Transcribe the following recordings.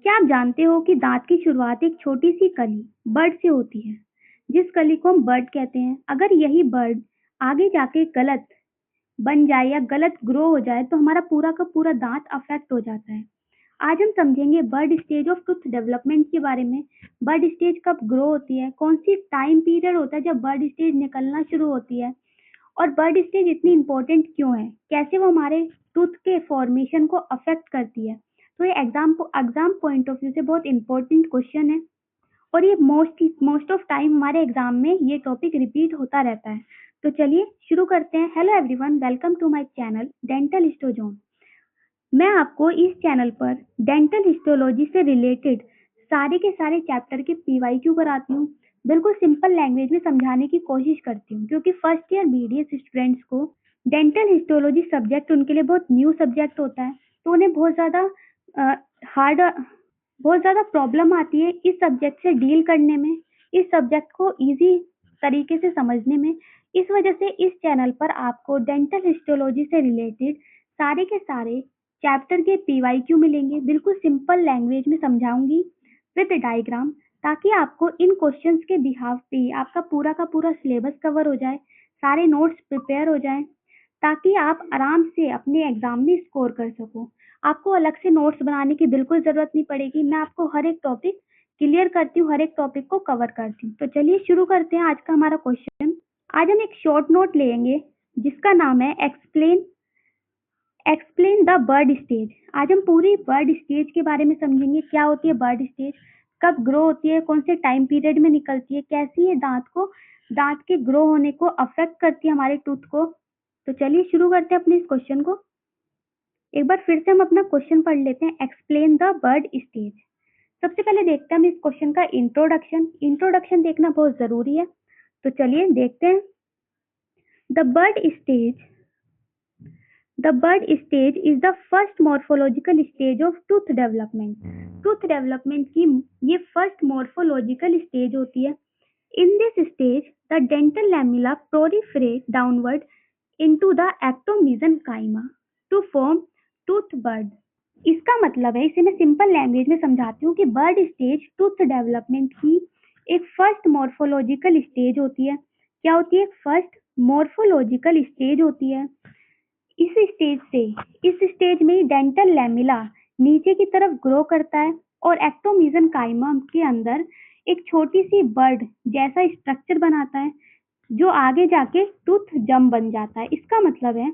क्या आप जानते हो कि दांत की शुरुआत एक छोटी सी कली बर्ड से होती है, जिस कली को हम बर्ड कहते हैं। अगर यही बर्ड आगे जाके गलत बन जाए या गलत ग्रो हो जाए तो हमारा पूरा का पूरा दांत अफेक्ट हो जाता है। आज हम समझेंगे bud stage of tooth development के बारे में। बर्ड स्टेज कब ग्रो होती है, कौन सी टाइम पीरियड होता है जब बर्ड स्टेज निकलना शुरू होती है, और बर्ड स्टेज इतनी इम्पोर्टेंट क्यों है, कैसे वो हमारे टूथ के फॉर्मेशन को अफेक्ट करती है। तो ये एग्जाम पॉइंट ऑफ व्यू से बहुत इंपॉर्टेंट क्वेश्चन है, और ये मोस्ट ऑफ टाइम हमारे एग्जाम में ये टॉपिक रिपीट होता रहता है। तो चलिए शुरू करते हैं। Hello everyone, welcome to my channel Dental Histozone. मैं आपको इस चैनल पर डेंटल हिस्टोलॉजी से रिलेटेड सारे के सारे चैप्टर के पीवाईक्यू कराती हूँ। बिल्कुल सिंपल लैंग्वेज में समझाने की कोशिश करती हूँ, क्योंकि फर्स्ट ईयर बीडीएस स्टूडेंट्स को डेंटल हिस्टोलॉजी सब्जेक्ट उनके लिए बहुत न्यू सब्जेक्ट होता है, तो उन्हें हार्ड बहुत ज़्यादा प्रॉब्लम आती है इस सब्जेक्ट से डील करने में, इस सब्जेक्ट को इजी तरीके से समझने में। इस वजह से इस चैनल पर आपको डेंटल हिस्टोलॉजी से रिलेटेड सारे के सारे चैप्टर के पीवाईक्यू मिलेंगे। बिल्कुल सिंपल लैंग्वेज में समझाऊंगी विद डायग्राम, ताकि आपको इन क्वेश्चंस के बिहाफ पे आपका पूरा का पूरा सिलेबस कवर हो जाए, सारे नोट्स प्रिपेयर हो जाएं, ताकि आप आराम से अपने एग्जाम में स्कोर कर सको। आपको अलग से नोट्स बनाने की बिल्कुल जरूरत नहीं पड़ेगी। मैं आपको हर एक टॉपिक क्लियर करती हूँ, हर एक टॉपिक को कवर करती हूँ। तो चलिए शुरू करते हैं आज का हमारा क्वेश्चन। आज हम एक शॉर्ट नोट लेंगे जिसका नाम है एक्सप्लेन द बर्ड स्टेज। आज हम पूरी बर्ड स्टेज के बारे में समझेंगे। क्या होती है बर्ड स्टेज, कब ग्रो होती है, कौन से टाइम पीरियड में निकलती है, कैसी ये दांत के ग्रो होने को अफेक्ट करती है हमारे टूथ को। तो चलिए शुरू करते हैं अपने इस क्वेश्चन को। एक बार फिर से हम अपना क्वेश्चन पढ़ लेते हैं, एक्सप्लेन द बर्ड स्टेज। सबसे पहले देखते हैं हम इस क्वेश्चन का इंट्रोडक्शन देखना बहुत जरूरी है। तो चलिए देखते हैं। The bud stage is the first morphological stage of tooth development. Tooth development की ये फर्स्ट मॉर्फोलॉजिकल स्टेज होती है। In this stage the dental lamina proliferate downward into the ectomesenchyme to form tooth bud. इसका मतलब है, इसे मैं simple language में समझाती हूँ कि बर्ड स्टेज टूथ डेवलपमेंट की एक फर्स्ट मॉर्फोलॉजिकल स्टेज होती है। क्या होती है? फर्स्ट मॉर्फोलॉजिकल स्टेज होती है। इस स्टेज में डेंटल लैमेला नीचे की तरफ ग्रो करता है और एक्टोमीसेनकाइमा के अंदर एक छोटी सी बर्ड जैसा स्ट्रक्चर बनाता है, जो आगे जाके टूथ जम बन जाता है। इसका मतलब है,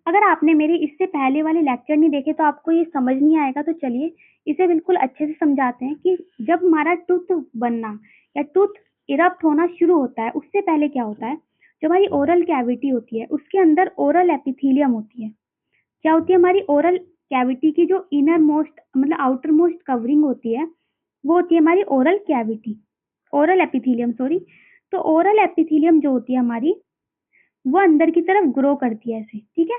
अगर आपने मेरे इससे पहले वाले लेक्चर नहीं देखे तो आपको ये समझ नहीं आएगा। तो चलिए इसे बिल्कुल अच्छे से समझाते हैं कि जब हमारा टूथ बनना या टूथ इरप्ट होना शुरू होता है, उससे पहले क्या होता है। जो हमारी ओरल कैविटी होती है उसके अंदर ओरल एपिथेलियम होती है। क्या होती है? हमारी ओरल कैविटी की जो इनर मोस्ट मतलब आउटर मोस्ट कवरिंग होती है, वो होती है हमारी ओरल एपिथेलियम सॉरी। तो ओरल एपिथेलियम जो होती है हमारी, वो अंदर की तरफ ग्रो करती है ऐसे, ठीक है।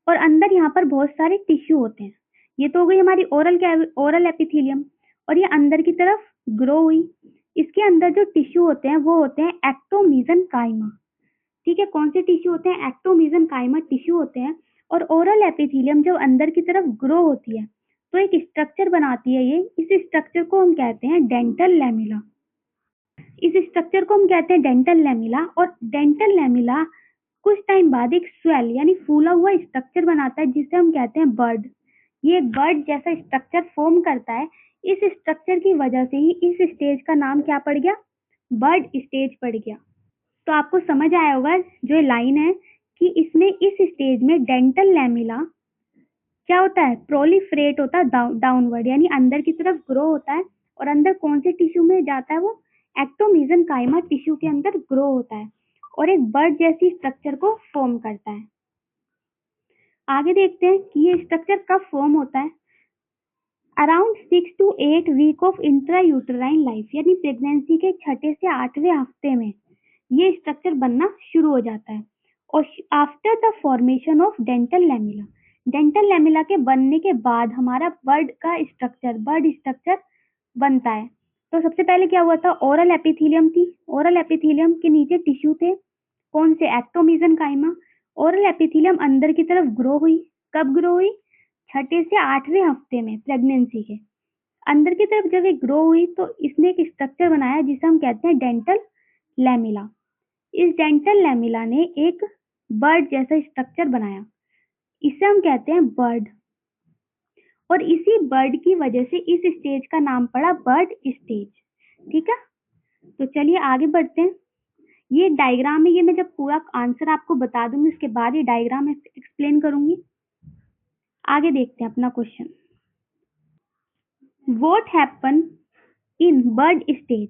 और अंदर यहाँ पर बहुत सारे टिश्यू होते हैं। ये तो हो गई हमारी ओरल एपिथेलियम, और ये अंदर की तरफ ग्रो हुई। इसके अंदर जो टिश्यू होते हैं वो होते हैं एक्टोमीसेनकाइमा, ठीक है। कौन से टिश्यू होते हैं? एक्टोमीसेनकाइमा टिश्यू होते हैं। और ओरल एपिथेलियम जब अंदर की तरफ ग्रो होती है तो एक स्ट्रक्चर बनाती है ये। इस स्ट्रक्चर को हम कहते हैं डेंटल लैमेला। और डेंटल लैमेला कुछ टाइम बाद एक स्वेल यानी फूला हुआ स्ट्रक्चर बनाता है, जिसे हम कहते हैं बर्ड। ये एक बर्ड जैसा स्ट्रक्चर फॉर्म करता है। इस स्ट्रक्चर की वजह से ही इस स्टेज का नाम क्या पड़ गया? बर्ड स्टेज पड़ गया। तो आपको समझ आया होगा जो लाइन है कि इसमें इस स्टेज में डेंटल लैमेला क्या होता है? प्रोलिफरेट होता है डाउनवर्ड, यानी अंदर की तरफ ग्रो होता है। और अंदर कौन से टिश्यू में जाता है? वो एक्टोमीसेनकाइमा टिश्यू के अंदर ग्रो होता है और एक बर्ड जैसी स्ट्रक्चर को फॉर्म करता है। आगे देखते हैं कि ये स्ट्रक्चर कब फॉर्म होता है। Around 6 to 8 week of intrauterine life, यानी प्रेगनेंसी के 6 से 8वें हफ्ते में ये स्ट्रक्चर बनना शुरू हो जाता है। और after the formation of dental lamella के बनने के बाद हमारा बर्ड स्ट्रक्चर बनता है। तो सबसे पहले क्या हुआ था? ओरल एपिथेलियम थी। ओरल एपिथेलियम के नीचे टिश्यू थे, कौन से? एक्टोमीसेनकाइमा। ओरल एपिथेलियम अंदर की तरफ ग्रो हुई। कब ग्रो हुई? 6 से 8वें हफ्ते में प्रेगनेंसी के। अंदर की तरफ जब ये ग्रो हुई तो इसने एक स्ट्रक्चर बनाया जिसे हम कहते हैं डेंटल लैमिला। इस डेंटल लैमिला ने एक बर्ड जैसा स्ट्रक्चर बनाया, इसे हम कहते हैं बर्ड। और इसी बर्ड की वजह से इस स्टेज का नाम पड़ा बर्ड स्टेज। ठीक है, तो चलिए आगे बढ़ते हैं। ये डायग्राम है, ये मैं जब पूरा आंसर आपको बता दूंगी उसके बाद ये डायग्राम एक्सप्लेन करूंगी। आगे देखते हैं अपना question. What happen in bud stage?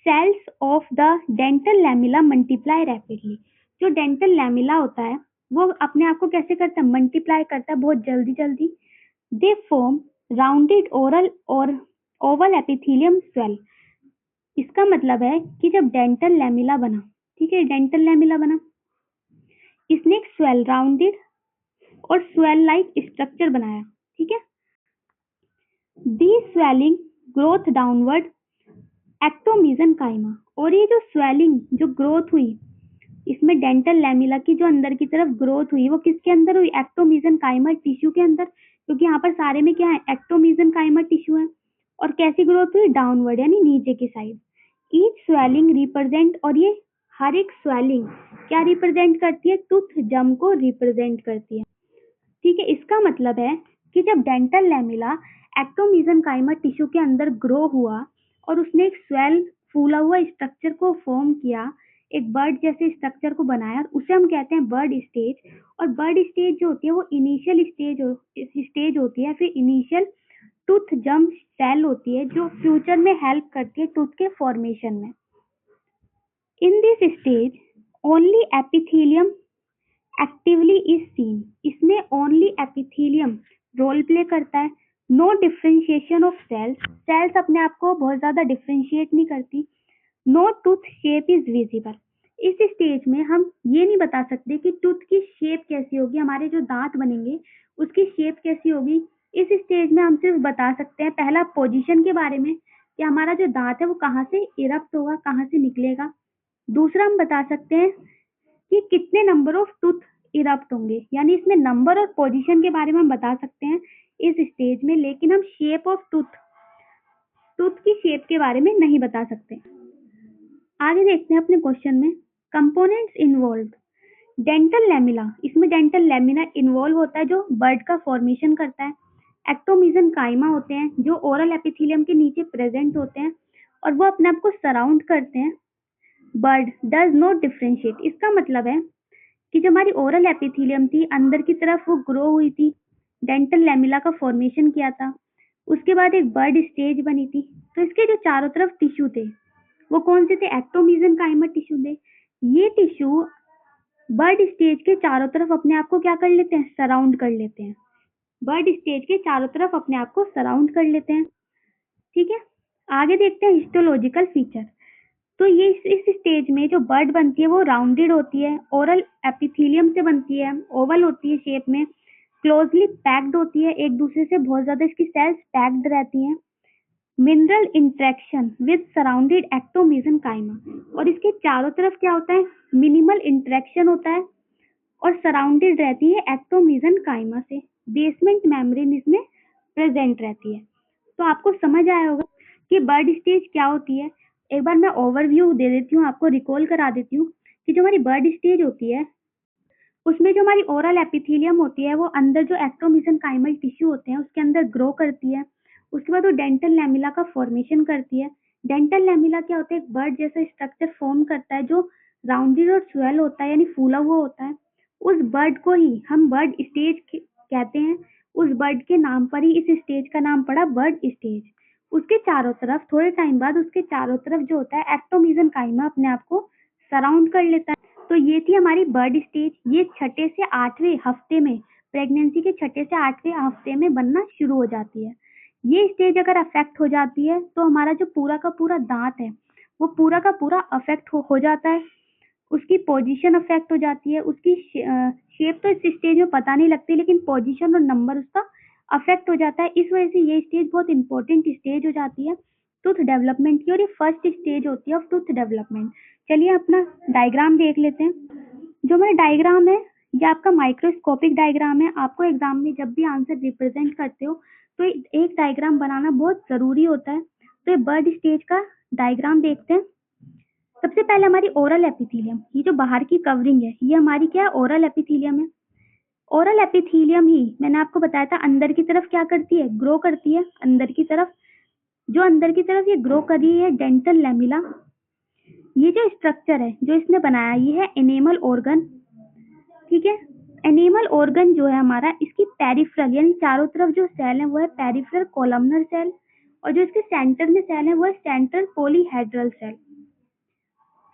Cells of the dental lamina multiply rapidly. जो डेंटल लैमिला होता है वो अपने आप को कैसे करता है? मल्टीप्लाई करता है बहुत जल्दी जल्दी। दे फॉर्म राउंडेड ओरल और ओवल एपिथेलियम स्वेल। इसका मतलब है कि जब डेंटल लैमिला बना, ठीक है, डेंटल लैमिला बना, इसने एक स्वेल राउंडेड और स्वेल लाइक स्ट्रक्चर बनाया। ठीक है, दी स्वेलिंग ग्रोथ डाउनवर्ड एक्टोमीसेनकाइमा। और ये जो स्वेलिंग, जो ग्रोथ हुई इसमें डेंटल लैमिला की, जो अंदर की तरफ ग्रोथ हुई वो किसके अंदर हुई? एक्टोमीसेनकाइमा टिश्यू के अंदर, क्योंकि यहाँ पर सारे में क्या है? एक्टोमीसेनकाइमा टिश्यू है। और कैसी ग्रोथ हुई? डाउनवर्ड, यानी नीचे की साइड। ईच स्वेलिंग रिप्रेजेंट, और ये हर एक स्वेलिंग क्या रिप्रेजेंट करती है? टूथ जम को रिप्रेजेंट करती है। ठीक है, इसका मतलब है कि जब डेंटल लैमिला एक्टोमीसेनकाइमा टिश्यू के अंदर ग्रो हुआ और उसने एक स्वेल, फूला हुआ स्ट्रक्चर को फॉर्म किया, एक बर्ड जैसे स्ट्रक्चर को बनाया, उसे हम कहते हैं बर्ड स्टेज। और बर्ड स्टेज जो होती है वो इनिशियल स्टेज होती है, फिर इनिशियल टूथ जम सेल होती है जो फ्यूचर में हेल्प करती है टूथ के फॉर्मेशन में। In this stage only epithelium actively is seen. इसमें ओनली एपिथेलियम रोल प्ले करता है। No differentiation of cells, cells अपने आप को बहुत ज्यादा डिफरेंशिएट नहीं करती। No tooth shape is visible. इस स्टेज में हम ये नहीं बता सकते कि टूथ की शेप कैसी होगी, हमारे जो दांत बनेंगे उसकी शेप कैसी होगी। इस स्टेज में हम सिर्फ बता सकते हैं पहला पोजीशन के बारे में कि हमारा जो दांत है वो कहाँ से इरप्ट होगा, कहाँ से निकलेगा। दूसरा हम बता सकते हैं कि कितने नंबर ऑफ टूथ इरप्ट होंगे, यानी इसमें नंबर और पोजीशन के बारे में हम बता सकते हैं इस स्टेज में, लेकिन हम शेप ऑफ टूथ की शेप के बारे में नहीं बता सकते। आगे देखते हैं अपने क्वेश्चन में। कंपोनेंट्स इन्वॉल्व डेंटल लैमिला, इसमें डेंटल लैमिना इन्वॉल्व होता है जो बर्ड का फॉर्मेशन करता है। एक्टोमीसेनकाइमा होते हैं जो ओरल एपिथेलियम के नीचे प्रेजेंट होते हैं और वो अपने आप को सराउंड करते हैं। बर्ड डज नॉट डिफरेंशिएट, इसका मतलब है कि जो हमारी ओरल एपिथेलियम थी अंदर की तरफ वो ग्रो हुई थी, डेंटल लैमिला का फॉर्मेशन किया था, उसके बाद एक बर्ड स्टेज बनी थी। तो इसके जो चारों तरफ टिश्यू थे वो कौन से थे? एक्टोमीसेनकाइमा टिश्यू थे। ये टिश्यू बर्ड स्टेज के चारों तरफ अपने आप को क्या कर लेते हैं? सराउंड कर लेते हैं। बर्ड स्टेज के चारों तरफ अपने आप को सराउंड कर लेते हैं। ठीक है, आगे देखते हैं हिस्टोलॉजिकल फीचर। तो ये इस स्टेज में जो बर्ड बनती है वो राउंडेड होती है, ओरल एपिथेलियम से बनती है, ओवल होती है शेप में, क्लोजली पैक्ड होती है, एक दूसरे से बहुत ज्यादा इसकी सेल्स पैक्ड रहती हैं। मिनरल इंटरेक्शन विद सराउंडेड एक्टोमीसेनकाइमा, और इसके चारों तरफ क्या होता है? मिनिमल इंटरेक्शन होता है और सराउंडेड रहती है एक्टोमीसेनकाइमा से। बेसमेंट मेम्ब्रेन इसमें प्रेजेंट रहती है। तो आपको समझ आया होगा कि बर्ड स्टेज क्या होती है। एक बार मैं ओवरव्यू दे देती हूँ, आपको रिकॉल करा देती हूँ कि जो हमारी बर्ड स्टेज होती है उसमें जो हमारी ओरल एपिथेलियम होती है वो अंदर जो एक्टोमीसेनकाइमल टिश्यू होते हैं उसके अंदर ग्रो करती है। उसके बाद वो डेंटल लैमिला का फॉर्मेशन करती है। डेंटल लैमिला क्या होता है? एक बर्ड जैसा स्ट्रक्चर फॉर्म करता है जो राउंडेड और स्वेल होता है, यानी फूला हुआ होता है। उस बर्ड को ही हम बर्ड स्टेज कहते हैं। उस बर्ड के नाम पर ही इस स्टेज का नाम पड़ा बर्ड स्टेज। उसके चारों तरफ थोड़े टाइम बाद उसके चारों तरफ जो होता है एक्टोमीसेनकाइमा अपने आप को सराउंड कर लेता है। तो ये थी हमारी बर्ड स्टेज। ये छठे से आठवें हफ्ते में, प्रेगनेंसी के छठे से आठवें हफ्ते में बनना शुरू हो जाती है। ये स्टेज अगर अफेक्ट हो जाती है तो हमारा जो पूरा का पूरा दांत है वो पूरा का पूरा अफेक्ट हो जाता है। उसकी पोजीशन अफेक्ट हो जाती है, उसकी शेप तो इस स्टेज में पता नहीं लगती, लेकिन पोजीशन और नंबर उसका अफेक्ट हो जाता है। इस वजह से ये स्टेज बहुत इंपॉर्टेंट स्टेज हो जाती है टूथ डेवलपमेंट की, और ये फर्स्ट स्टेज होती है ऑफ टूथ डेवलपमेंट। चलिए अपना डायग्राम देख लेते हैं। जो हमारा डायग्राम है ये आपका माइक्रोस्कोपिक डायग्राम है। आपको एग्जाम में जब भी आंसर रिप्रेजेंट करते हो तो एक डायग्राम बनाना बहुत जरूरी होता है। तो ये बर्ड स्टेज का डायग्राम देखते हैं। सबसे पहले हमारी ओरल एपिथेलियम, ये जो बाहर की कवरिंग है ये हमारी क्या है, ओरल एपिथेलियम है। ओरल एपिथेलियम ही मैंने आपको बताया था अंदर की तरफ क्या करती है, ग्रो करती है अंदर की तरफ। जो अंदर की तरफ ये ग्रो कर रही है डेंटल लैमेला। ये जो स्ट्रक्चर है जो इसने बनाया ये है एनेमल ऑर्गन, ठीक है। एनिमल ऑर्गन जो है हमारा, इसकी पेरिफेरल यानी चारों तरफ जो सेल है वो है पेरिफेरल कोलमनर सेल, और जो इसके सेंटर में सेल है वो है central polyhedral cell.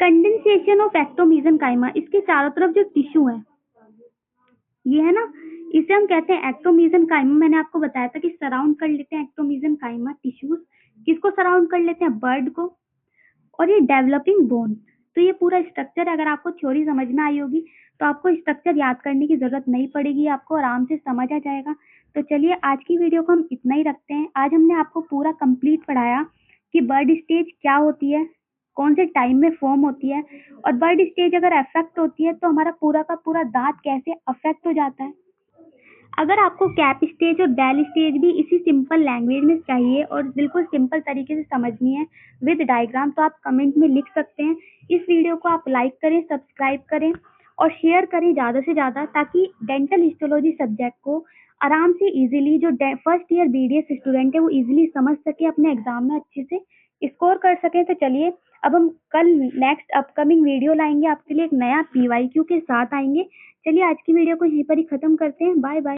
Condensation of ectomesenchyme, इसके चारों तरफ जो टिश्यू है ये है ना, इसे हम कहते हैं एक्टोमीसेनकाइमा। मैंने आपको बताया था कि सराउंड कर लेते हैं एक्टोमीसेनकाइमा टिश्यूज, किसको सराउंड कर लेते हैं, बर्ड को। और ये डेवलपिंग बोन, तो ये पूरा स्ट्रक्चर अगर आपको थ्योरी समझ में आई होगी तो आपको स्ट्रक्चर याद करने की जरूरत नहीं पड़ेगी, आपको आराम से समझ आ जाएगा। तो चलिए आज की वीडियो को हम इतना ही रखते हैं। आज हमने आपको पूरा कंप्लीट पढ़ाया कि बर्ड स्टेज क्या होती है, कौन से टाइम में फॉर्म होती है, और बर्ड स्टेज अगर अफेक्ट होती है तो हमारा पूरा का पूरा दांत कैसे अफेक्ट हो जाता है। अगर आपको कैप स्टेज और बेल स्टेज भी इसी सिंपल लैंग्वेज में चाहिए और बिल्कुल सिंपल तरीके से समझनी है विद डायग्राम, तो आप कमेंट में लिख सकते हैं। इस वीडियो को आप लाइक करें, सब्सक्राइब करें और शेयर करें ज़्यादा से ज़्यादा, ताकि डेंटल हिस्टोलॉजी सब्जेक्ट को आराम से इजीली जो फर्स्ट ईयर BDS स्टूडेंट है वो इजीली समझ सके, अपने एग्जाम में अच्छे से स्कोर कर सकें। तो चलिए अब हम कल नेक्स्ट अपकमिंग वीडियो लाएंगे आपके लिए, एक नया PYQ के साथ आएंगे। चलिए आज की वीडियो को यहीं पर ही खत्म करते हैं। Bye bye.